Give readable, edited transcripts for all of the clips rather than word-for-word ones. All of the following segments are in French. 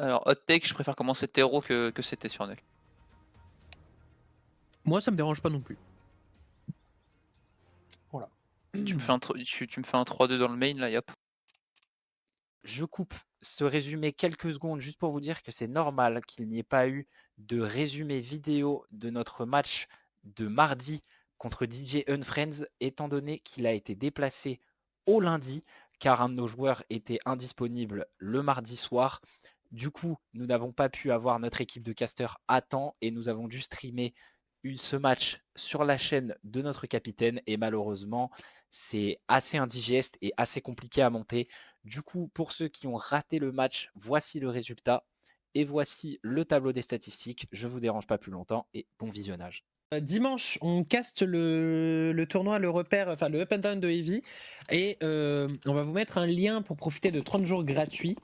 Alors hot take, je préfère commencer terreau que CT sur Null. Moi, ça me dérange pas non plus. Voilà. Tu me fais un, tu me fais un 3-2 dans le main là, et hop. Je coupe ce résumé quelques secondes juste pour vous dire que c'est normal qu'il n'y ait pas eu de résumé vidéo de notre match de mardi contre DJ Unfriends, étant donné qu'il a été déplacé au lundi, car un de nos joueurs était indisponible le mardi soir. Du coup, nous n'avons pas pu avoir notre équipe de casters à temps et nous avons dû streamer ce match sur la chaîne de notre capitaine et malheureusement, c'est assez indigeste et assez compliqué à monter. Du coup, pour ceux qui ont raté le match, voici le résultat et voici le tableau des statistiques. Je ne vous dérange pas plus longtemps et bon visionnage. Dimanche, on caste le tournoi, le repère, enfin le Up and Down de Heavy. Et on va vous mettre un lien pour profiter de 30 jours gratuits.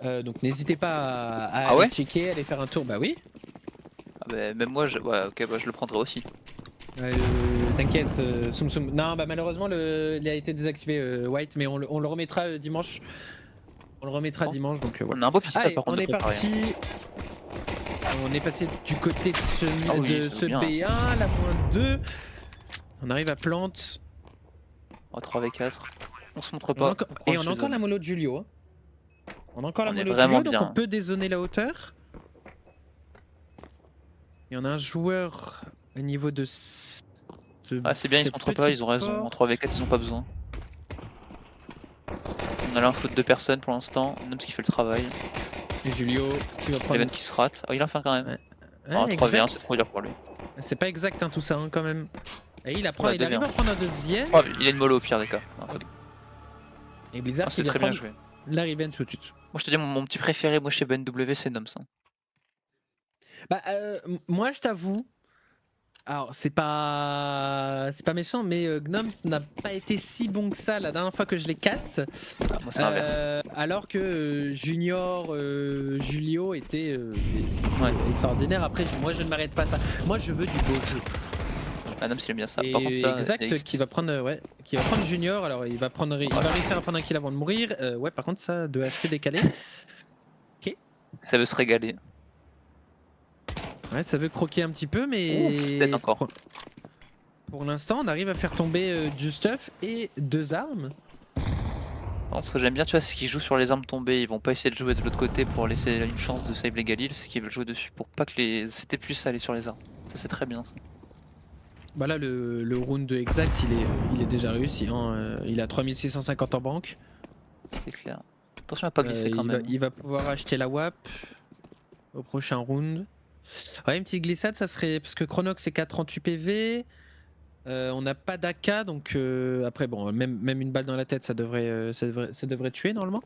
Donc n'hésitez pas à aller checker, aller faire un tour. Bah oui. Ah bah, même moi, ouais, ok, bah, je le prendrai aussi. T'inquiète, Soum Soum. Non, bah malheureusement, il a été désactivé White, mais on le remettra dimanche. On le remettra dimanche, donc voilà. On a un beau pistol par contre. On est parti. On est passé du côté de ce B1, la -2. On arrive à plante. Oh, 3v4. On se montre pas. Et on a encore la mollo de Julio. On a encore la mollo de vraiment Julio, bien. donc on peut dézoner la hauteur. Et on a un joueur au niveau de. Ah, c'est bien, ils se montrent pas, ils ont raison. En 3v4, ils ont pas besoin. On a l'info de 2 personnes pour l'instant. Noms qui fait le travail. Et Julio qui va prendre. Even qui se rate. Oh, il a fait quand même. Ouais. Oh, 3v1, c'est trop dur pour lui. C'est pas exact hein, tout ça hein, quand même. Et il arrive à prendre un deuxième. Oh, il a une mollo au pire des cas. Et Blizzard c'est très bien joué. La revenge tout de suite. Moi je te dis mon petit préféré moi chez BNW c'est Noms. Bah moi je t'avoue. Alors c'est pas méchant mais Gnomes n'a pas été si bon que ça la dernière fois que je les caste. Ah, moi c'est l'inverse. Alors que Junior, Julio était extraordinaire. Après moi je ne m'arrête pas à ça. Moi je veux du beau jeu. Ah non il aime bien ça. Par contre, là, exact qui va prendre Junior. Alors il va réussir à prendre un kill avant de mourir. Ouais par contre ça de HP décalé. Ok. Ça veut se régaler. Ouais, ça veut croquer un petit peu, mais. Peut-être encore. Pour l'instant, on arrive à faire tomber du stuff et 2 armes. Alors, ce que j'aime bien, tu vois, c'est qu'ils jouent sur les armes tombées. Ils vont pas essayer de jouer de l'autre côté pour laisser une chance de save les Galil. C'est qu'ils veulent jouer dessus pour pas que les CT puissent aller sur les armes. Ça, c'est très bien ça. Bah là, le round de exact, il est déjà réussi. Hein. Il a 3650 en banque. C'est clair. Attention à pas glisser quand même. Il va pouvoir acheter la WAP au prochain round. Ouais, une petite glissade, ça serait. Parce que Chronox c'est 438 PV. On n'a pas d'AK, donc après, bon, même une balle dans la tête, ça devrait tuer normalement.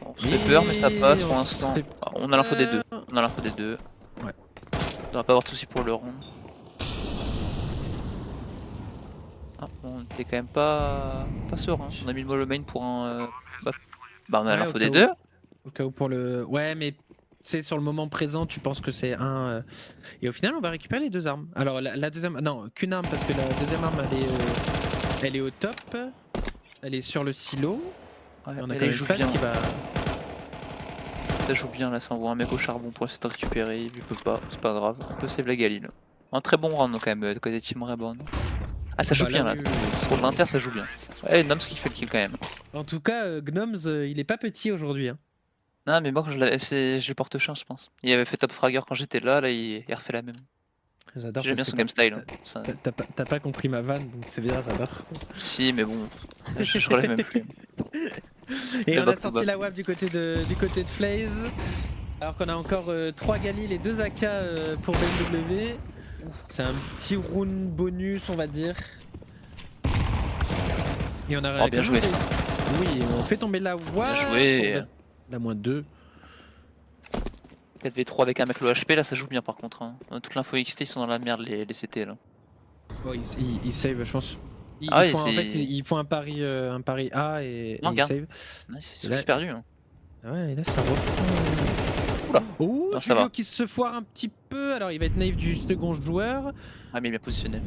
On se fait peur, mais ça passe pour l'instant. On a l'info des deux. On a l'info des deux. Ouais. On devrait pas avoir de soucis pour le round. Ah, on était quand même pas serein. On a mis le mollo main pour un. Bah, on a l'info des deux. Au cas où pour le. Ouais, mais. C'est sur le moment présent, tu penses que c'est un. Et au final, on va récupérer les 2 armes. Alors, la deuxième. Non, qu'une arme, parce que la deuxième arme, elle est au top. Elle est sur le silo. Ouais, on a quand même Flash qui va. Ça joue bien là, ça envoie un mec au charbon pour essayer de récupérer. Il peut pas, c'est pas grave. On peut save la Galil. Un très bon round quand même, de côté Team Reborn. Ah, ça joue bien là. Pour l'Inter, ça joue bien. Ouais, Noms qui fait le kill quand même. En tout cas, Gnomes, il est pas petit aujourd'hui. Hein. Non, mais moi, quand je le porte chance, je pense. Il avait fait top fragger quand j'étais là, il refait la même. J'adore. J'aime bien son game style. T'as pas compris ma vanne, donc c'est bien, j'adore. Si, mais bon, je relève même plus. Et on a sorti la WAP du côté de FlaZe. Alors qu'on a encore 3 Galil et 2 AK pour BNW. C'est un petit round bonus, on va dire. Et on a bien joué ça. Oui, on fait tomber la WAP. Bien joué. La -2. 4v3 avec un mec le HP, là ça joue bien par contre. Hein. Toute l'info XT, ils sont dans la merde les CT là. Oh, ils save, je pense. Ils font un pari A et ils save. C'est juste perdu. Hein. Ouais, et là ça reprend. Oula. Oh, Julio qui se foire un petit peu. Alors il va être naïf du second joueur. Ah, mais il est bien positionné.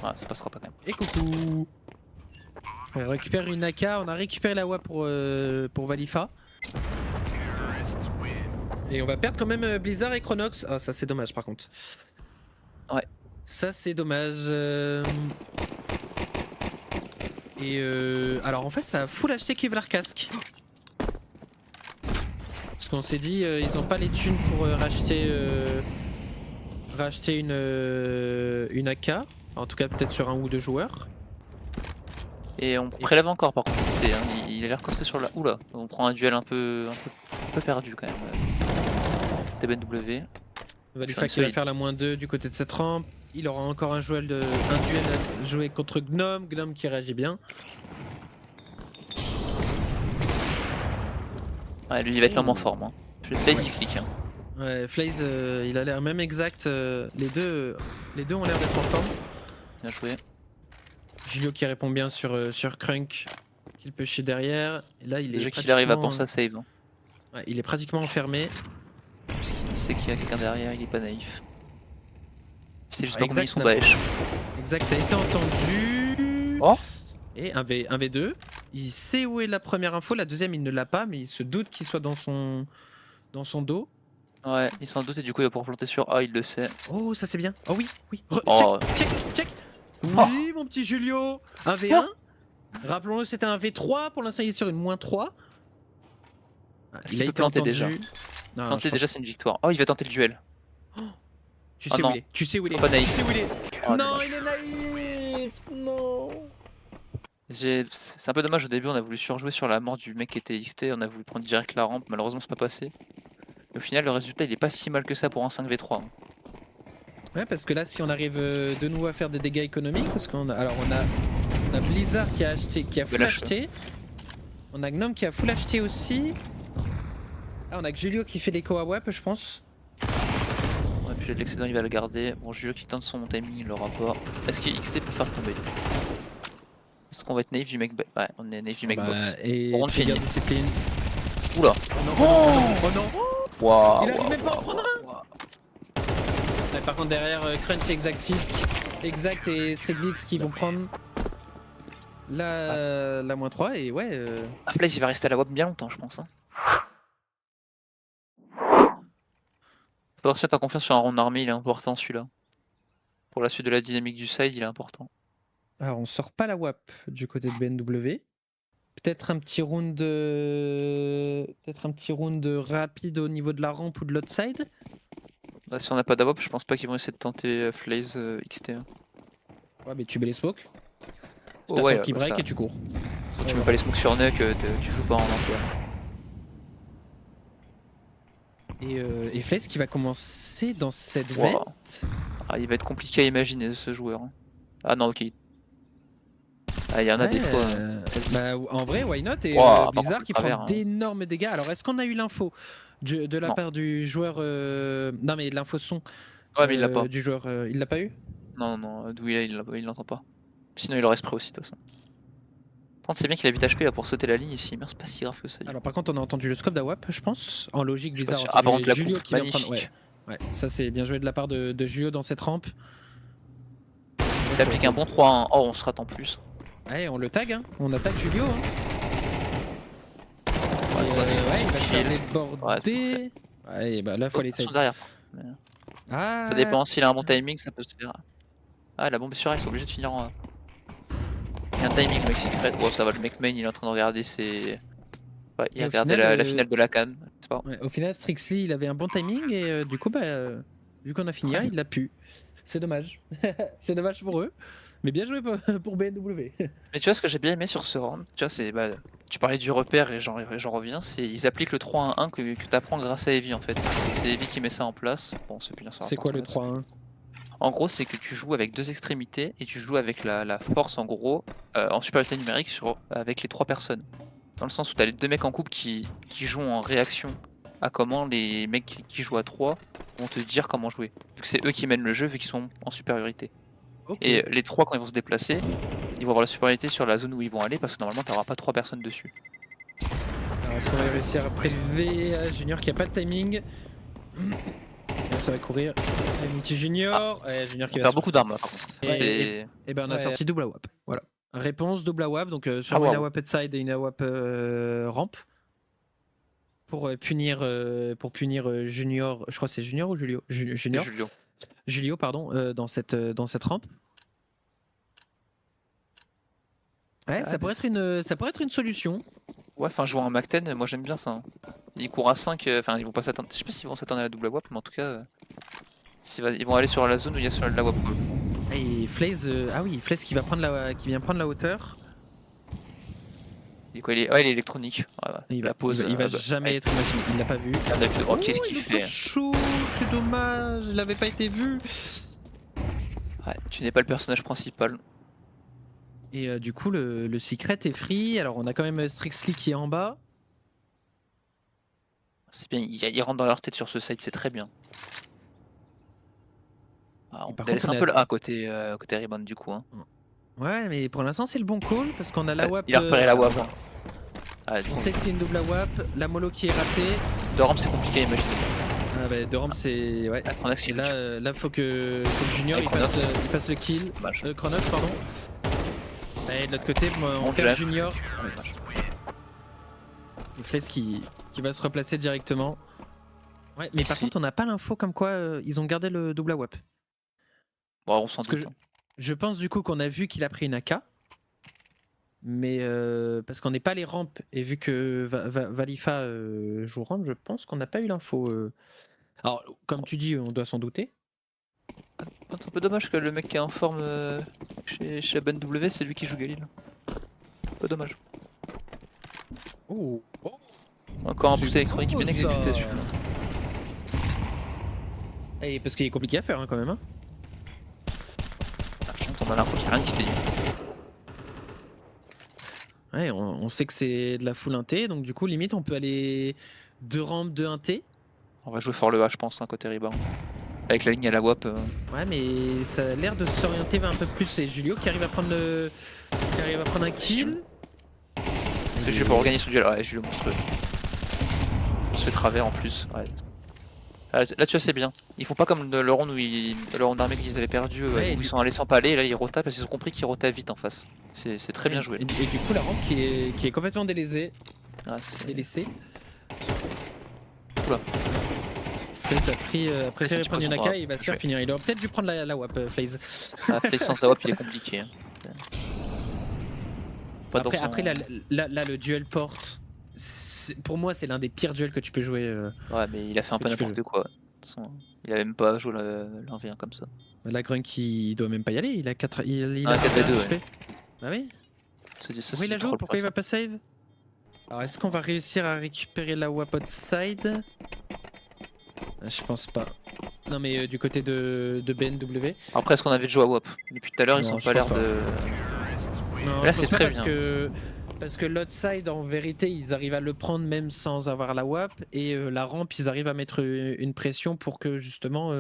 Ah, ça passera pas quand même. Et coucou. On récupère une AK, on a récupéré la WAP pour Valifa. Et on va perdre quand même Blizzard et Chronox. Ah, ça c'est dommage par contre. Ouais. Ça c'est dommage. Alors en fait ça a full acheté Kevlar Casque. Parce qu'on s'est dit ils ont pas les thunes pour racheter une AK. En tout cas peut-être sur un ou deux joueurs. Et on prélève encore par contre. Il a l'air costaud sur la. Oula, on prend un duel un peu perdu quand même. TBNW. Valifa qui va faire la -2 du côté de cette rampe. Il aura encore un duel à jouer contre Gnome. Gnome qui réagit bien. Ouais, lui il va être l'homme en forme. Hein. Blaze il clique. Hein. Ouais, FaZe il a l'air même exact. Les deux ont l'air d'être en forme. Bien joué. Julio qui répond bien sur Crunk. Qu'il peut chier derrière. Et là il est Déjà qu'il arrive à penser à save. Hein. Ouais, il est pratiquement enfermé. Parce qu'il sait qu'il y a quelqu'un derrière, il est pas naïf. C'est juste Ouais, pas combien ils sont Daesh. Exact, a été entendu. Oh. Et un V2. Il sait où est la première info, la deuxième il ne l'a pas, mais il se doute qu'il soit dans son dos. Ouais, il s'en doute et du coup il va pouvoir planter sur A, il le sait. Oh, ça c'est bien. Oh oui, oui. Oh. Check. Oui, mon petit Julio. Un V1. Rappelons-le, c'était un V3. Pour l'instant, il est sur une -3. Il peut planter déjà. Non, Planter déjà, c'est une victoire. Oh, il va tenter le duel. Tu sais où il est. Tu sais où il est. Pas naïf. Tu sais où il est. Oh, non, il est naïf. Non. C'est un peu dommage, au début on a voulu surjouer sur la mort du mec qui était XT, on a voulu prendre direct la rampe, malheureusement c'est pas passé. Et au final le résultat il est pas si mal que ça pour un 5v3. Hein. Ouais, parce que là si on arrive de nouveau à faire des dégâts économiques, parce qu'on a, on a Blizzard qui a full acheté, on a Gnome qui a full acheté aussi. Ah, on a que Julio qui fait l'écho à WAP je pense. Ouais, puis l'excédent il va le garder. Bon, Julio qui tente son timing, il l'aura pas. Est-ce que XT peut faire tomber? Est-ce qu'on va être naïf du mec? Ouais, on est naïf du mec box. Et on finit. discipline. Oula. Oh non. Waouh. Il arrive même pas à en prendre un. Ouais, par contre derrière Crunch Exact et Streetlix qui vont prendre la -3 et ouais. Blaze il va rester à la WAP bien longtemps je pense. Hein. Faudra se faire confiance sur un round armé, il est important celui-là. Pour la suite de la dynamique du side, il est important. Alors on sort pas la WAP du côté de BNW. Peut-être un petit round rapide au niveau de la rampe ou de l'autre side. Là, si on n'a pas d'AWAP, je pense pas qu'ils vont essayer de tenter FaZe XT. Hein. Ouais, mais tu mets les smokes. Oh, T'attends ouais, qu'il break ça. et tu cours. Tu mets pas les smokes sur Nuck, tu joues pas en entier. Et FaZe qui va commencer dans cette Wow. vente. Ah, il va être compliqué à imaginer ce joueur. Hein. Ah non, ok. Ah, il y en a des fois. Bah, en vrai, why not? Et Blizzard qui prend d'énormes dégâts. Alors, est-ce qu'on a eu l'info de la part du joueur non, mais de l'info son. Ouais, mais il l'a pas. Du joueur, il l'a pas eu? Non, d'où il l'entend pas. Sinon, il aurait spray aussi, de toute façon. Par contre, c'est bien qu'il a 8 HP là, pour sauter la ligne ici, mais c'est pas si grave que ça. Alors, par contre, on a entendu le scope d'AWAP, je pense. En logique, Blizzard a entendu Julio qui va magnifique. prendre. Ouais, ça c'est bien joué de la part de Julio dans cette rampe. Il applique un bon 3-1. Oh, on se rate en plus. Ouais, on le tag, hein. On attaque Julio. Hein. Ouais, il va se faire déborder. Ouais, bah là, faut aller essayer. Derrière. Ça dépend, s'il a un bon timing, ça peut se faire. Ah, la bombe est sur elle, ils sont obligés de finir en A. Il y a un timing, le mec, s'il prête. Oh, ça va, le mec main, il est en train de regarder ses. Ouais, il a regardé la finale de la CAN. Ouais, au final, Strixly, il avait un bon timing et du coup, vu qu'on a fini, il l'a pu. C'est dommage. C'est dommage pour eux. Mais bien joué pour BNW. Mais tu vois, ce que j'ai bien aimé sur ce round, tu vois, c'est. Tu parlais du repère et j'en reviens, c'est ils appliquent le 3-1-1 que tu apprends grâce à Heavy en fait. C'est Heavy qui met ça en place. Bon, c'est bien ça. C'est quoi le 3-1? En gros, c'est que tu joues avec deux extrémités et tu joues avec la force en gros en supériorité numérique avec les 3 personnes. Dans le sens où tu as les 2 mecs en couple qui jouent en réaction à comment les mecs qui jouent à 3 vont te dire comment jouer. Vu que c'est eux qui mènent le jeu, vu qu'ils sont en supériorité. Okay. Et les 3, quand ils vont se déplacer, ils vont avoir la supériorité sur la zone où ils vont aller parce que normalement tu n'auras pas 3 personnes dessus. Alors est-ce qu'on va réussir à prélever Junior qui a pas le timing? Là, ça va courir. Un petit Junior. Junior qui va faire beaucoup d'armes là. Et ben on a sorti double à WAP. Voilà. Réponse double AWAP, donc Ah, sûrement une waouh. AWAP outside et une AWAP rampe. Pour punir, Junior, je crois que c'est Junior ou Julio C'est Junior. Julio. Julio, pardon, dans cette rampe. Ouais, Ah, ça pourrait être une solution. Ouais, enfin, jouer un Mac-10, moi j'aime bien ça. Hein. Ils courent à 5, enfin, ils vont pas s'attendre. Je sais pas s'ils vont s'attendre à la double AWAP, mais en tout cas, ils vont aller sur la zone où il y a sur la AWAP. Et Flaze, ah oui, Flaze qui vient prendre la hauteur. Et quoi, il est électronique. Voilà. Il va, La pause. il va jamais être imaginé. Il l'a pas vu. Oh, qu'est-ce qu'il il fait? shoot, c'est dommage, il avait pas été vu. Ouais, tu n'es pas le personnage principal. Et du coup, le secret est free. Alors, on a quand même Strixly qui est en bas. C'est bien, ils rentrent dans leur tête sur ce site, c'est très bien. Ah, on par laisse contre, un peu le A côté rebound du coup. Hein. Ouais, mais pour l'instant, c'est le bon call parce qu'on a la WAP. Il a repéré la WAP. Hein. Ah, On sait que c'est une double WAP. La mollo qui est ratée. De rampe, c'est compliqué à imaginer. Ah bah, de rampe, c'est. Ouais. Chronox, Et là, faut que le Junior il fasse le kill. Chronox, pardon. Et de l'autre côté, on perd Junior. Et Flaze qui va se replacer directement. Ouais, mais par contre, on n'a pas l'info comme quoi ils ont gardé le double WAP. Bon, on s'en doute. Je pense du coup qu'on a vu qu'il a pris une AK. Mais parce qu'on n'est pas les rampes, et vu que Valifa joue rampe, je pense qu'on n'a pas eu l'info. Alors, comme tu dis, on doit s'en douter. C'est un peu dommage que le mec qui est en forme chez Ben W, c'est lui qui joue Galil. Un peu dommage. Oh. Encore un boost électronique bien exécuté celui-là. Et parce qu'il est compliqué à faire hein, quand même. Hein. On a l'info qu'il n'y a rien qui s'était dit. Ouais, on sait que c'est de la full inté, donc du coup, limite, on peut aller 2 rampes, 2 inté. On va jouer fort le A, je pense, côté rebound. Avec la ligne à la WAP. Ouais, mais ça a l'air de s'orienter vers un peu plus. C'est Julio qui arrive à prendre un kill. C'est Julio pour organiser son duel. Ouais, Julio monstrueux. On se fait travers en plus. Ouais. Là, tu vois, c'est bien. Ils font pas comme le round le round d'armée qu'ils avaient perdu, où ils sont allés s'empaler, et là ils rotatent parce qu'ils ont compris qu'ils rotaient vite en face. C'est très bien joué. Et du coup, la rampe qui est complètement délaissée. Ah, délaissée. Oula. Flaze a préféré prendre une AK et il va se faire punir. Il aurait peut-être dû prendre la WAP, Flaze. Ah, Flaze sans la WAP, il est compliqué. Hein. Après là, le duel porte. Pour moi, c'est l'un des pires duels que tu peux jouer. Ouais, mais il a fait un peu n'importe quoi. De toute façon, il a même pas joué l'1v1 comme ça. La Grunk, il doit même pas y aller. Il a 4 il a 4v2. Ouais. Bah oui. Pourquoi il a joué? Pourquoi il va pas save? Alors, est-ce qu'on va réussir à récupérer la WAP outside? Je pense pas. Non, mais du côté de BNW. Après, est-ce qu'on avait joué à WAP? Depuis tout à l'heure, ils sont pas l'air de. Non, là, c'est très bien. Parce que l'outside, en vérité, ils arrivent à le prendre même sans avoir la WAP. Et la rampe, ils arrivent à mettre une pression pour que justement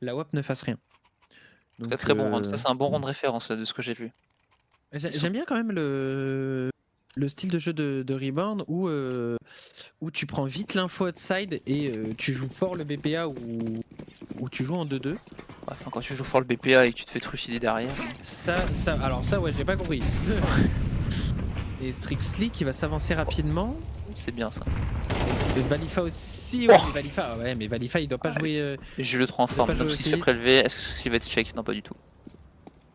la WAP ne fasse rien. Donc, très bon round. Ça, c'est un bon round de référence de ce que j'ai vu. J'aime bien quand même le style de jeu de Rebound où tu prends vite l'info outside et tu joues fort le BPA ou tu joues en 2-2. Enfin, quand tu joues fort le BPA et que tu te fais trucider derrière. Alors ça ouais, j'ai pas compris. Et Strixly qui va s'avancer rapidement. C'est bien ça. Et Valifa aussi. Ouais, mais Valifa il doit pas jouer. J'ai le 3 en forme, donc s'il se fait prélever, est-ce que Strixly va être check? Non, pas du tout.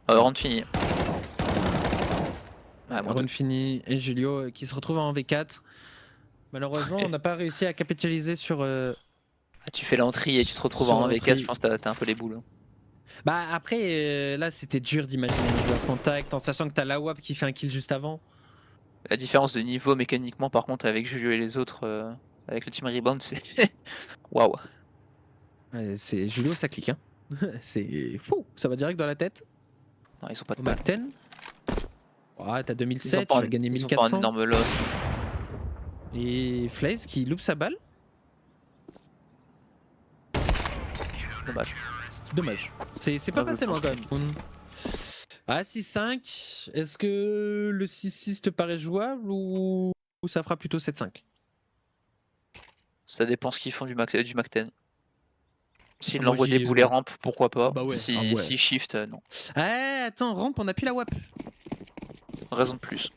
Round fini. Round fini et Julio qui se retrouve en V4. Malheureusement, on n'a pas réussi à capitaliser sur. Tu fais l'entrée et tu te retrouves en V4, je pense que t'as un peu les boules. Bah après, là c'était dur d'imaginer un joueur contact en sachant que t'as la WAP qui fait un kill juste avant. La différence de niveau mécaniquement, par contre, avec Julio et les autres, avec le team rebound, c'est. Waouh! C'est Julio, ça clique. Hein. C'est fou, ça va direct dans la tête. Non, ils sont pas de Mac 10. Ouais, t'as 2007, tu vas gagner 1400. Ils ont pas un énorme loss. Et Flaze qui loupe sa balle. Dommage. C'est pas passé loin quand même. Ah, 6-5. Est-ce que le 6-6 te paraît jouable ou ça fera plutôt 7-5? Ça dépend ce qu'ils font du Mac 10. S'ils l'envoient des boulets ramp, pourquoi pas. Bah ouais. Si shift, non. Ah, attends, ramp, on a plus la WAP. raison de plus.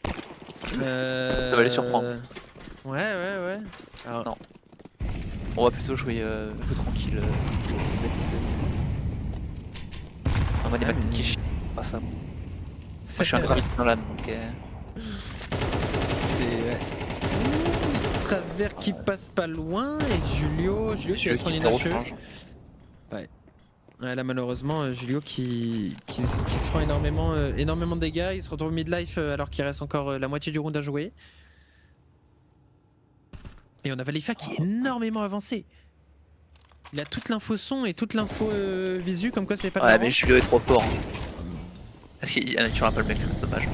Ça va les surprendre. Ouais. Alors, Non. On va plutôt jouer un peu tranquille. On va les Ah, McTen mais- qui chient. Pas ça. Moi je suis un gravité dans l'âme donc. Travers qui passe pas loin et Julio qui va se prendre une gros HE. change. Ouais, là malheureusement Julio qui se prend énormément de dégâts, il se retrouve mid-life alors qu'il reste encore la moitié du round à jouer. Et on a Valifa qui est énormément avancé. Il a toute l'info son et toute l'info visu comme quoi c'est pas de Ouais marrant. mais Julio est trop fort. Parce qu'il tu un peu le mec, c'est dommage.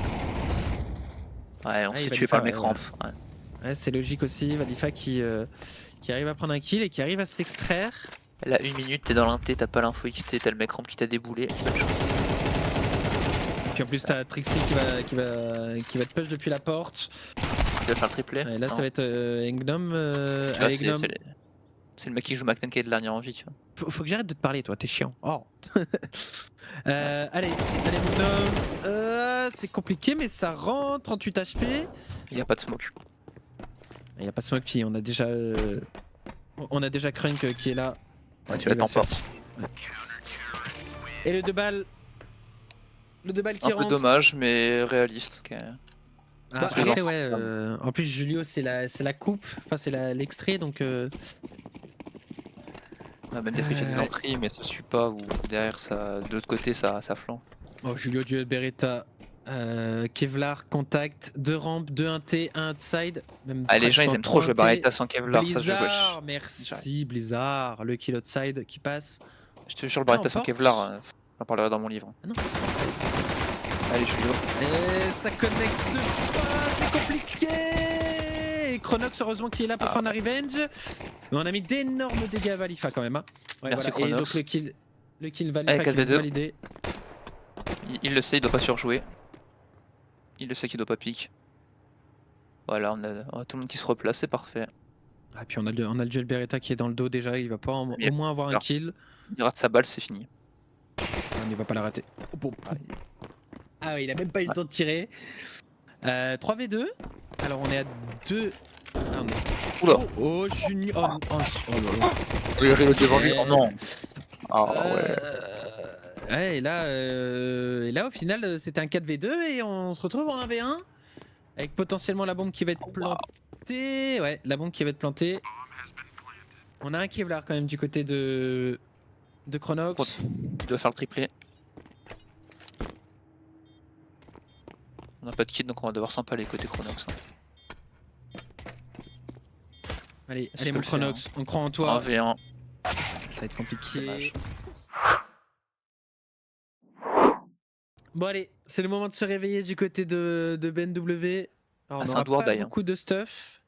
Ouais, on se fait tuer par le mec ramp. Ouais, c'est logique aussi. Valifa qui arrive à prendre un kill et qui arrive à s'extraire. Là, 1 minute, t'es dans l'inté, t'as pas l'info XT, t'as le mec ramp qui t'a déboulé. Bonne chance. Puis en plus t'as Trixie qui va te push depuis la porte. Il va faire le triplé. Ouais, là Non. ça va être Gnome. Tu vois, Allez Gnome. c'est le mec qui joue McTen qui est de dernière envie, tu vois. Faut que j'arrête de te parler toi, t'es chiant. Oh. Allez Gnome. C'est compliqué mais ça rentre. 38 HP. Il y a pas de smoke. Il y a pas de smoke puis on a déjà Crunk qui est là. Ouais, tu l'attends pas. Ouais. Et le 2 balles. Le 2 balles qui Un peu rentre. dommage, mais réaliste. Ok. Ah, Présence. après, ouais, en plus Julio c'est la coupe, enfin c'est l'extrait donc On a même des fois il fait des entrées, mais ça suit pas. Ou derrière, ça, de l'autre côté, ça flanc. oh, Julio duel Beretta, Kevlar, contact, 2 rampes, 2 1T, 1 outside. Même Ah, les gens ils aiment trop jouer Barretta sans Kevlar, Blizzard, ça je wesh. merci Blizzard, le kill outside qui passe. Je te jure, le Barretta on sans porte. Kevlar, j'en parlerai dans mon livre. Ah non, Allez, Julio. et ça connecte pas, c'est compliqué. Et Chronox heureusement qui est là pour prendre la revenge. Mais on a mis d'énormes dégâts à Valifa quand même. Hein. Ouais, Merci, voilà. Et donc Chronox. le kill Valifa qui 4v2. est validé. Il le sait, il doit pas surjouer. Il le sait qu'il doit pas pique. Voilà, on a tout le monde qui se replace, c'est parfait. Ah, puis on a le duel Beretta qui est dans le dos déjà, il va pas au moins avoir un alors, kill. Il rate sa balle, c'est fini. On ne va pas la rater. Oh, bon. Ah oui, il a même pas eu le temps de tirer. 3v2. Alors on est à 2. Ah, on est... Oula. Oh, Junior. Oh là là. Regardez le devant lui. Oh non. Ah ouais. Ouais, et là au final c'était un 4v2 et on se retrouve en 1v1 avec potentiellement la bombe qui va être plantée. Ouais, la bombe qui va être plantée. On a un Kevlar quand même du côté de Chronox. Il doit faire le triplé. On n'a pas de kit donc on va devoir s'empaler côté Chronox. Allez, Ça allez peut mon le faire, Chronox, on croit en toi. 1v1. Ça va être compliqué. Dommage. Bon allez, c'est le moment de se réveiller du côté de BNW. Alors, on c'est n'aura un Dwar pas die, hein. beaucoup de stuff.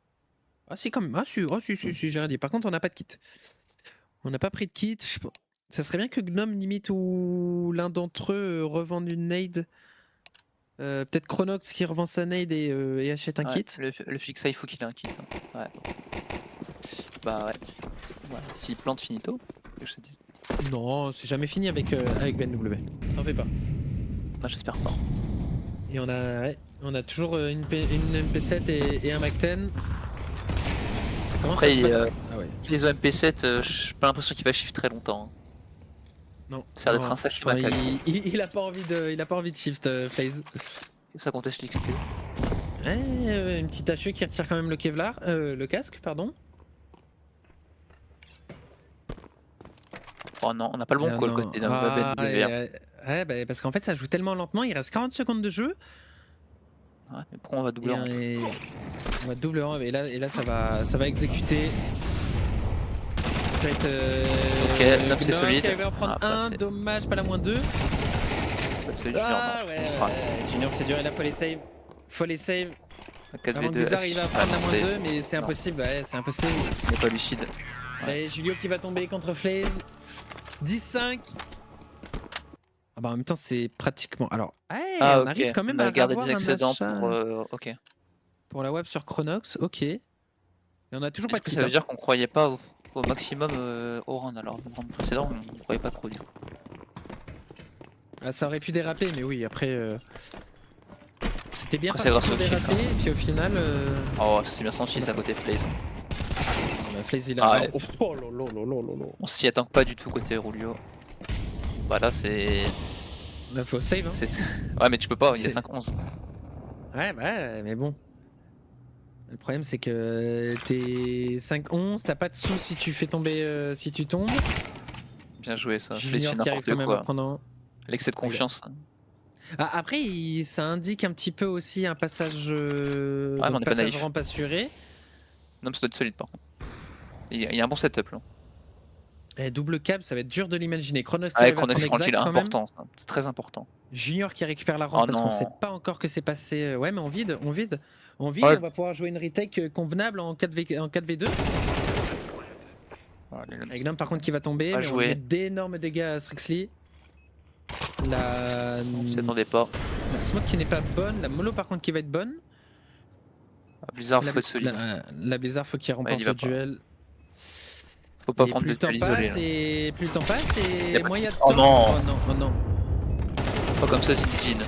Ah si quand même, ah si, j'ai rien dit. Par contre on n'a pas de kit. On n'a pas pris de kit. Ça serait bien que Gnome limite ou l'un d'entre eux revende une nade. Peut-être Chronox qui revend sa nade et achète un Ouais, kit. le fixa il faut qu'il ait un kit. Hein. Ouais. Bah ouais. S'il plante finito, je te dis. Non, c'est jamais fini avec BNW. T'en fais pas. Bah, j'espère pas. Et on a toujours une MP7 et un MAC-10. Ça commence Après, à se battre. Ah ouais. les OMP7, j'ai pas l'impression qu'il va shift très longtemps. Hein. Non. Ça a l'air d'être un sacré macaque. Il a pas envie de shift FaZe. Ça conteste l'XT. Ouais, une petite HE qui retire quand même le Kevlar, le casque, pardon. Oh non, on n'a pas le bon call côté d'un BNW. Ouais, bah, parce qu'en fait ça joue tellement lentement, il reste 40 secondes de jeu. Ouais, mais pourquoi on va doubler On va double ramp et là ça va exécuter. Ça va être Ok, Nop c'est solide. Qui va en prendre un, dommage, pas la moins 2. Ah ouais, Junior c'est dur et là faut les save. Avant que Blizzard il va prendre la moins 2 mais c'est impossible, ouais c'est impossible. Il n'est pas lucide. Ouais. Et Julio qui va tomber contre FaZe. 10-5. Ah bah en même temps c'est pratiquement... Alors, hey, on arrive quand même à garder avoir des excédents pour... ok. Pour la web sur Chronox, ok. Et on a toujours pas de kit. Ça veut dire qu'on croyait pas au maximum au round alors. Le round précédent on croyait pas trop du coup. Ah, ça aurait pu déraper mais oui après... C'était bien Ah, c'est parti grâce pour au les kill, rater, et puis au final, Oh, ça s'est bien senti ça côté FaZe. FaZe il Ah a. ouais. Oh lolo. On s'y attend pas du tout côté Rulio. Bah là c'est. Là, faut save, hein. Ouais, mais tu peux pas, il est C'est- 5-11. Ouais, bah, mais bon. Le problème, c'est que t'es 5-11, t'as pas de sous si tu fais tomber, si tu tombes. Bien joué ça. FaZe Junior fait qui arrive n'importe quand même à quoi. prendre un. L'excès de confiance. Ah, après, ça indique un petit peu aussi un passage, Ouais, mais on donc est pas passage naïf. rampe assuré. Non, mais ça doit être solide par contre. Il y a un bon setup là. Et double câble, ça va être dur de l'imaginer. Chronos qui Ouais, arrive à Chronos prendre c'est tranquille, exact quand même. important ça. C'est très important. Junior qui récupère la rampe Oh parce qu'on sait non. pas encore que c'est passé. Ouais, mais on vide. Ouais. On va pouvoir jouer une retake convenable en 4v2. Avec Gnome par contre qui va tomber, Pas mais on lui met joué. d'énormes dégâts à Strixley. On s'y attendait pas. La smoke qui n'est pas bonne, la mollo par contre qui va être bonne. Blizzard faut être solide. La Blizzard faut qu'il remporte il va le pas. duel. Faut pas Et prendre plus de le temps duel isolé passe là. et plus le temps passe Y et a pas moins il y a de- de Oh temps. non. Oh non. Pas comme ça Zinedine.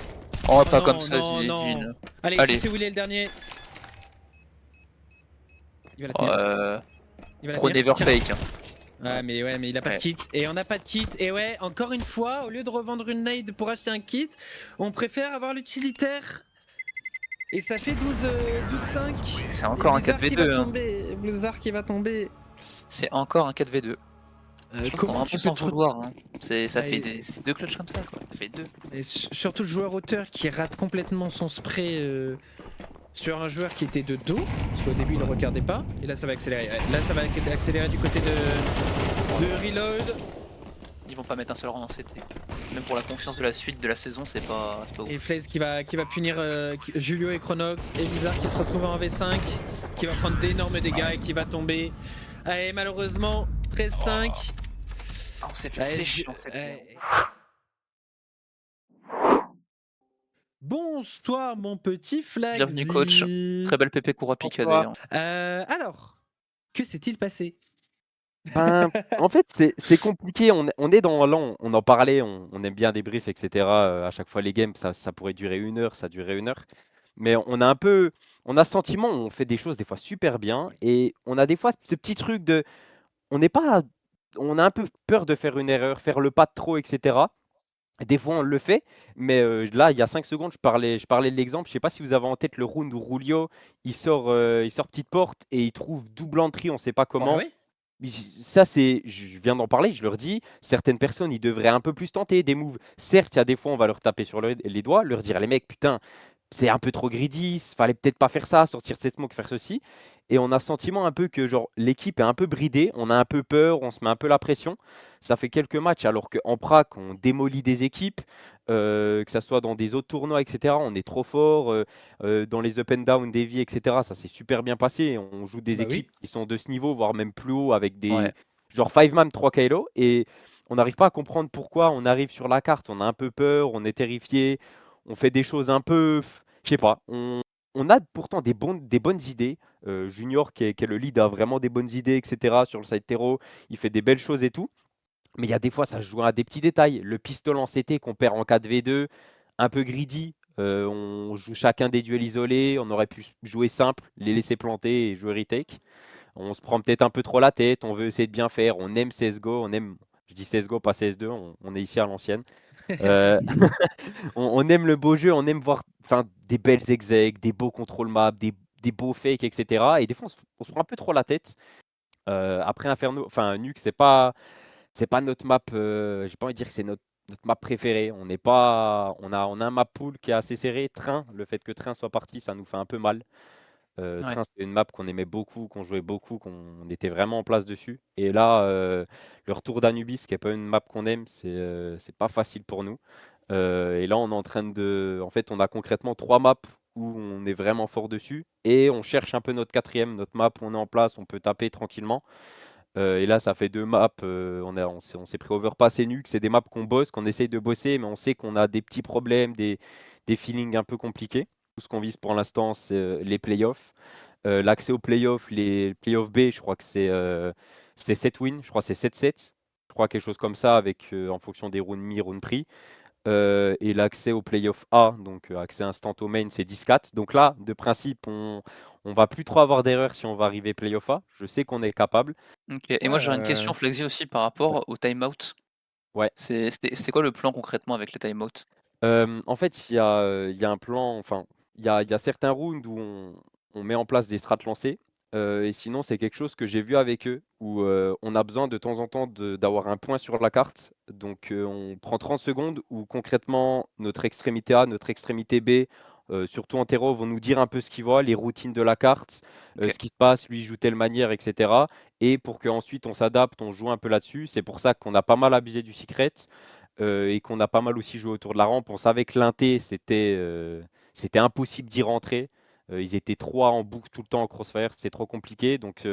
Oh, pas non, comme ça non, Zinedine. Allez, Allez. tu sais où il est le dernier. Il va la Oh, tenir. Il va la Pro tenir. never Tiens. fake. Ouais, mais il a pas de kit. Et on n'a pas de kit. Et ouais, encore une fois, au lieu de revendre une nade pour acheter un kit, on préfère avoir l'utilitaire. Et ça fait 12-5. C'est encore un 4v2. Hein. Blizzard qui va tomber. C'est encore un 4v2. Je pense qu'on va un peu s'en vouloir. Hein. Ça fait c'est 2 clutches comme ça quoi. Ça fait 2. Et surtout le joueur auteur qui rate complètement son spray sur un joueur qui était de dos. Parce qu'au début il le regardait pas. Et là ça va accélérer. Là ça va accélérer du côté de Reload. Ils vont pas mettre un seul rang en CT. Même pour la confiance de la suite de la saison, c'est pas ouf. Et FaZe qui va punir Julio et Chronox. Et Blizzard qui se retrouve en V5. Qui va prendre d'énormes dégâts et qui va tomber. Allez, malheureusement, 13-5. On s'est fait sécher, on s'est fait. Bonsoir mon petit Flag. Bienvenue coach. Très belle PP Kurapika d'ailleurs. Alors, que s'est-il passé? Ben, en fait, c'est compliqué. On est dans l'an, on en parlait, on aime bien débrief, etc. À chaque fois, les games, ça pourrait durer 1 heure, ça durait 1 heure. Mais on a ce sentiment, on fait des choses des fois super bien. Et on a des fois ce petit truc de. On n'est pas. On a un peu peur de faire une erreur, faire le pas de trop, etc. Des fois, on le fait, mais là, il y a 5 secondes, je parlais de l'exemple. Je ne sais pas si vous avez en tête le round où Rulio, il sort petite porte et il trouve double entrée, on ne sait pas comment. Ouais. Ça, je viens d'en parler, je leur dis, certaines personnes, ils devraient un peu plus tenter des moves. Certes, il y a des fois, on va leur taper sur les doigts, leur dire, les mecs, putain, c'est un peu trop greedy, fallait peut-être pas faire ça, sortir cette smoke, faire ceci. Et on a le sentiment un peu que genre l'équipe est un peu bridée, on a un peu peur, on se met un peu la pression. Ça fait quelques matchs alors qu'en prac, on démolit des équipes, que ce soit dans des autres tournois, etc. On est trop fort, dans les up and down, des vies, etc. Ça s'est super bien passé. On joue des équipes qui sont de ce niveau, voire même plus haut, avec des genre 5-man, 3 KLO. Et on n'arrive pas à comprendre pourquoi on arrive sur la carte. On a un peu peur, on est terrifié, on fait des choses un peu, je sais pas. On a pourtant des bonnes idées. Junior, qui est le lead, a vraiment des bonnes idées, etc. Sur le side terreau, il fait des belles choses et tout. Mais il y a des fois, ça se joue à des petits détails. Le pistolet en CT qu'on perd en 4v2, un peu greedy. On joue chacun des duels isolés. On aurait pu jouer simple, les laisser planter et jouer retake. On se prend peut-être un peu trop la tête. On veut essayer de bien faire. On aime CSGO. Je dis CSGO, pas CS2. On est ici à l'ancienne. On aime le beau jeu. On aime voir des belles execs, des beaux contrôle maps, des beaux fakes, etc. Et des fois, on se prend un peu trop la tête. Après Inferno, Nuke, c'est pas notre map, j'ai pas envie de dire que c'est notre map préférée. On a un map pool qui est assez serré. Train, le fait que Train soit parti, ça nous fait un peu mal. Train, c'était une map qu'on aimait beaucoup, qu'on jouait beaucoup, qu'on était vraiment en place dessus. Et là, le retour d'Anubis, qui n'est pas une map qu'on aime, c'est pas facile pour nous. Et là, on est en train de. En fait, on a concrètement 3 maps où on est vraiment fort dessus. Et on cherche un peu notre 4e, notre map où on est en place, on peut taper tranquillement. Et là, ça fait 2 maps. On s'est pris Overpass et Nuke. C'est des maps qu'on bosse, qu'on essaye de bosser, mais on sait qu'on a des petits problèmes, des feelings un peu compliqués. Tout ce qu'on vise pour l'instant, c'est les playoffs. L'accès aux playoffs, les playoffs B, je crois que c'est 7 wins. Je crois que c'est 7-7. Je crois quelque chose comme ça, avec en fonction des rounds mi, rounds prix. et l'accès au playoff A, donc accès instant au main, c'est 10-4. Donc là, de principe, on va plus trop avoir d'erreurs si on va arriver playoff A. Je sais qu'on est capable. OK et moi Ouais, j'aurais une question Flexi aussi par Ouais. rapport au time-out. Ouais. C'est quoi le plan concrètement avec les time-out? En fait, il y a un plan, enfin, il y a certains rounds où on met en place des strats lancés, et sinon, c'est quelque chose que j'ai vu avec eux, où on a besoin de temps en temps d'avoir un point sur la carte. Donc, on prend 30 secondes où concrètement, notre extrémité A, notre extrémité B, surtout en terreau, vont nous dire un peu ce qu'ils voient, les routines de la carte, OK. ce qui se passe, lui il joue telle manière, etc. Et pour qu'ensuite on s'adapte, on joue un peu là-dessus. C'est pour ça qu'on a pas mal abusé du secret. Et qu'on a pas mal aussi joué autour de la rampe. On savait que l'inté, c'était impossible d'y rentrer. Ils étaient 3 en boucle tout le temps en crossfire, c'était trop compliqué. Donc,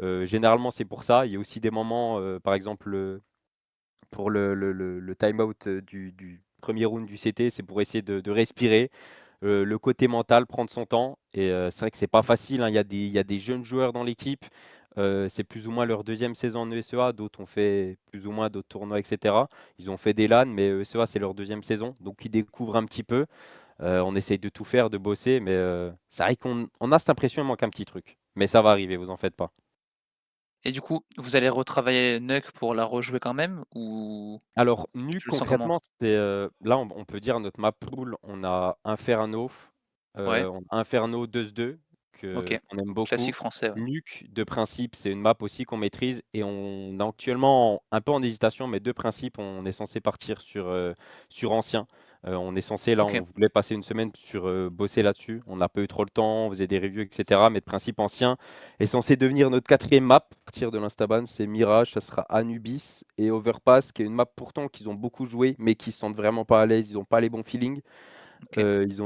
généralement, c'est pour ça. Il y a aussi des moments, par exemple, pour le time-out du premier round du CT, c'est pour essayer de respirer. Le côté mental, prendre son temps. Et c'est vrai que c'est pas facile, hein. Il y a des jeunes joueurs dans l'équipe. C'est plus ou moins leur deuxième saison en ESEA. D'autres ont fait plus ou moins d'autres tournois, etc. Ils ont fait des LAN, mais ESEA, c'est leur deuxième saison. Donc, ils découvrent un petit peu. On essaye de tout faire, de bosser. Mais c'est vrai qu'on a cette impression, il manque un petit truc. Mais ça va arriver, vous en faites pas. Et du coup, vous allez retravailler Nuke pour la rejouer quand même ou Alors, Nuke, tu le sens comment? concrètement, c'est là, on peut dire notre map pool, on a Inferno, Ouais, on a Inferno 2-2 OK. qu'on aime beaucoup. Classique français, ouais. Nuke, de principe, c'est une map aussi qu'on maîtrise et on est actuellement un peu en hésitation, mais de principe, on est censé partir sur ancien. On est censé, là, OK. on voulait passer une semaine sur bosser là-dessus. On n'a pas eu trop le temps, on faisait des reviews, etc. Mais de principe, ancien est censé devenir notre quatrième map. À partir de l'Instaban, c'est Mirage, ça sera Anubis et Overpass, qui est une map pourtant qu'ils ont beaucoup joué, mais qui se sentent vraiment pas à l'aise, ils n'ont pas les bons feelings. OK. Ils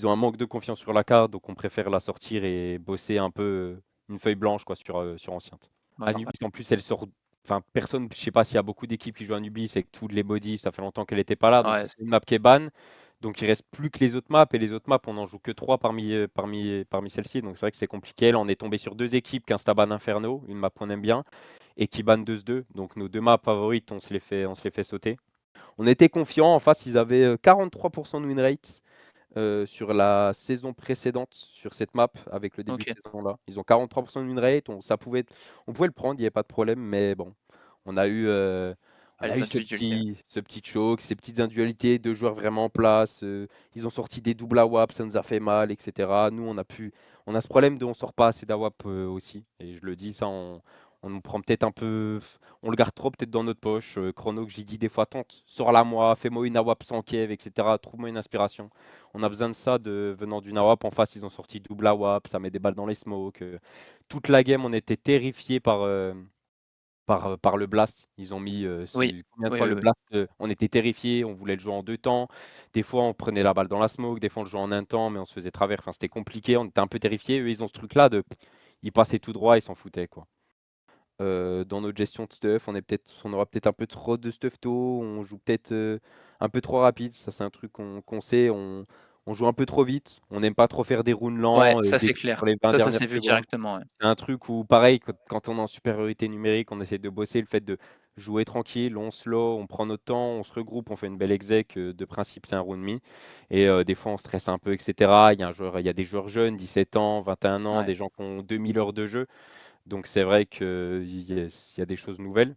ont un manque de confiance sur la carte, donc on préfère la sortir et bosser un peu une feuille blanche quoi, sur Anciente. Bah, normal. Anubis, en plus, elle sort. Enfin, personne, je sais pas s'il y a beaucoup d'équipes qui jouent Anubis et que toutes les bodies, ça fait longtemps qu'elle n'était pas là, donc Ouais, c'est une map qui est ban. Donc il reste plus que les autres maps, et les autres maps, on n'en joue que 3 parmi celles-ci, donc c'est vrai que c'est compliqué. Là, on est tombé sur 2 équipes, qu'Instaban Inferno, une map qu'on aime bien, et qui ban 2-2. Donc nos 2 maps favorites, on se les fait sauter. On était confiants, en face, ils avaient 43% de win rate sur la saison précédente, sur cette map, avec le début de OK. saison là. Ils ont 43% de win rate, on pouvait le prendre, il n'y avait pas de problème, mais bon, on a eu, euh, on Ah, a les eu individualités. ce petit choc, ces petites individualités, 2 joueurs vraiment en place. Ils ont sorti des doubles AWAP, ça nous a fait mal, etc. Nous, on a ce problème de on sort pas assez d'AWAP aussi. Et je le dis, ça, on nous prend peut-être un peu, on le garde trop peut-être dans notre poche. Chrono, que j'ai dit des fois, tente, sors-la moi, fais-moi une AWAP sans Kev, etc. Trouve-moi une inspiration. On a besoin de ça venant d'une AWAP. En face, ils ont sorti double AWAP, ça met des balles dans les smokes. Toute la game, on était terrifiés par le blast. Ils ont mis Oui. combien de Oui, fois oui, le oui. blast, on était terrifiés, on voulait le jouer en 2 temps. Des fois, on prenait la balle dans la smoke, des fois, on le jouait en un temps, mais on se faisait travers. Enfin, c'était compliqué, on était un peu terrifiés. Eux, ils ont ce truc-là ils passaient tout droit, ils s'en foutaient, quoi. Dans notre gestion de stuff, on aura peut-être un peu trop de stuff tôt, on joue peut-être un peu trop rapide. Ça, c'est un truc qu'on sait. On joue un peu trop vite. On n'aime pas trop faire des rounds Ouais, lents ça dès c'est sur clair. les 20 Ça dernières s'est vu secondes. directement, ouais. C'est un truc où, pareil, quand on est en supériorité numérique, on essaie de bosser le fait de jouer tranquille, on slow, on prend notre temps, on se regroupe, on fait une belle exec. De principe, c'est un round me. Et des fois, on stresse un peu, etc. Il y a des joueurs jeunes, 17 ans, 21 ans, Ouais. des gens qui ont 2000 heures de jeu. Donc c'est vrai qu'il y a des choses nouvelles.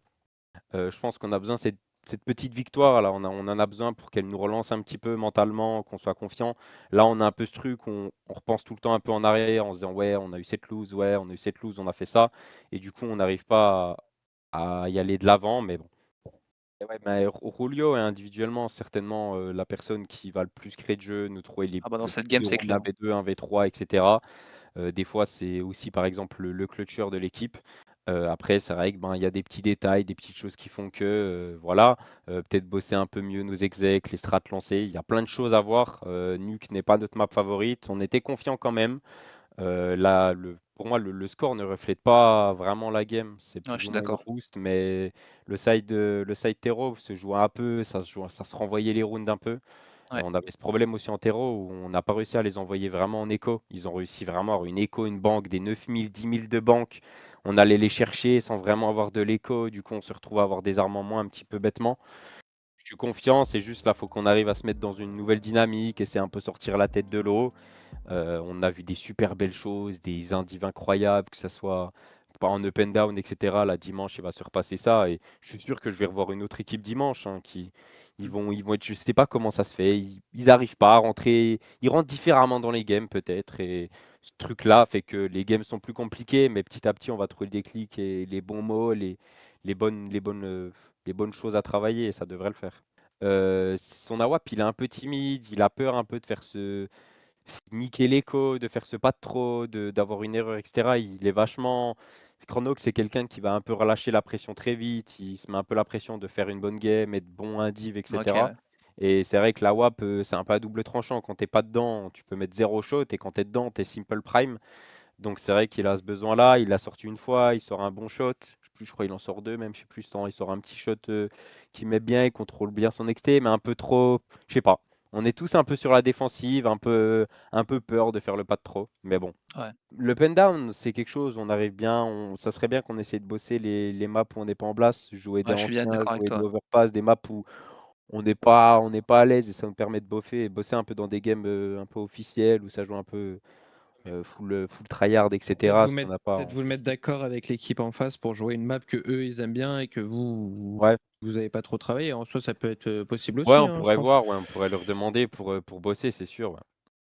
Je pense qu'on a besoin de cette petite victoire là, on en a besoin pour qu'elle nous relance un petit peu mentalement, qu'on soit confiant. Là, on a un peu ce truc, on repense tout le temps un peu en arrière en se disant ouais, on a eu cette lose, ouais, on a eu cette lose, on a fait ça. Et du coup, on n'arrive pas à y aller de l'avant, mais bon. Et ouais, mais Julio est individuellement certainement la personne qui va le plus créer de jeu, nous trouver Ah bah, dans le cette plus game, de c'est rounds clair. 1v2, 1v3, etc. Des fois, c'est aussi, par exemple, le clutcher de l'équipe. Après, c'est vrai que, ben, il y a des petits détails, des petites choses qui font que, voilà, peut-être bosser un peu mieux nos execs, les strats lancés. Il y a plein de choses à voir. Nuke n'est pas notre map favorite. On était confiant quand même. Là, pour moi, le score ne reflète pas vraiment la game. C'est Ouais, je plus ou suis moins une d'accord. roost, mais le side terreau se joue un peu, ça se renvoyait les rounds un peu. Ouais. On avait ce problème aussi en terreau où on n'a pas réussi à les envoyer vraiment en écho. Ils ont réussi vraiment à avoir une écho, une banque, des 9000, 10 000 de banque. On allait les chercher sans vraiment avoir de l'écho. Du coup, on se retrouve à avoir des armes en moins un petit peu bêtement. Je suis confiant, c'est juste là, faut qu'on arrive à se mettre dans une nouvelle dynamique et c'est un peu sortir la tête de l'eau. On a vu des super belles choses, des indives incroyables, que ça soit pas en up and down, et cetera. Là, dimanche, il va se repasser ça et je suis sûr que je vais revoir une autre équipe dimanche, hein, qui ils vont être je sais pas comment ça se fait, ils arrivent pas à rentrer, ils rentrent différemment dans les games peut-être et ce truc-là fait que les games sont plus compliqués, mais petit à petit, on va trouver le déclic et les bons mots, les bonnes choses à travailler et ça devrait le faire. Son AWP, il est un peu timide, il a peur un peu de faire ce niquer l'écho, de faire ce pas de trop, d'avoir une erreur, et cetera. Il est vachement Chronox, c'est quelqu'un qui va un peu relâcher la pression très vite, il se met un peu la pression de faire une bonne game, être bon indiv, et OK, cetera. ouais. Et c'est vrai que la WAP, c'est un peu à double tranchant. Quand tu pas dedans, tu peux mettre 0 shot et quand tu es dedans, tu es simple prime. Donc c'est vrai qu'il a ce besoin-là. Il l'a sorti une fois, il sort un bon shot. Je sais plus, je crois qu'il en sort 2 même, je sais plus ce temps. Il sort un petit shot qui met bien, il contrôle bien son XT, mais un peu trop, je sais pas. On est tous un peu sur la défensive, un peu peur de faire le pas de trop. Mais bon. Ouais. Le pen down, c'est quelque chose, on arrive bien. Ça serait bien qu'on essaie de bosser les maps où on n'est pas en place, jouer des Ouais, je suis bien anciens, d'accord avec jouer des toi. overpass, des maps où on n'est pas à l'aise et ça nous permet de bosser un peu dans des games un peu officiels où ça joue un peu full tryhard, et cetera, ce qu'on n'a pas Peut-être en vous le mettre facile. d'accord avec l'équipe en face pour jouer une map que eux ils aiment bien et que Ouais, vous avez pas trop travaillé. En soi, ça peut être possible ouais, aussi, on hein, je pourrait pense. voir, ouais, on pourrait leur demander pour bosser, c'est sûr, ouais.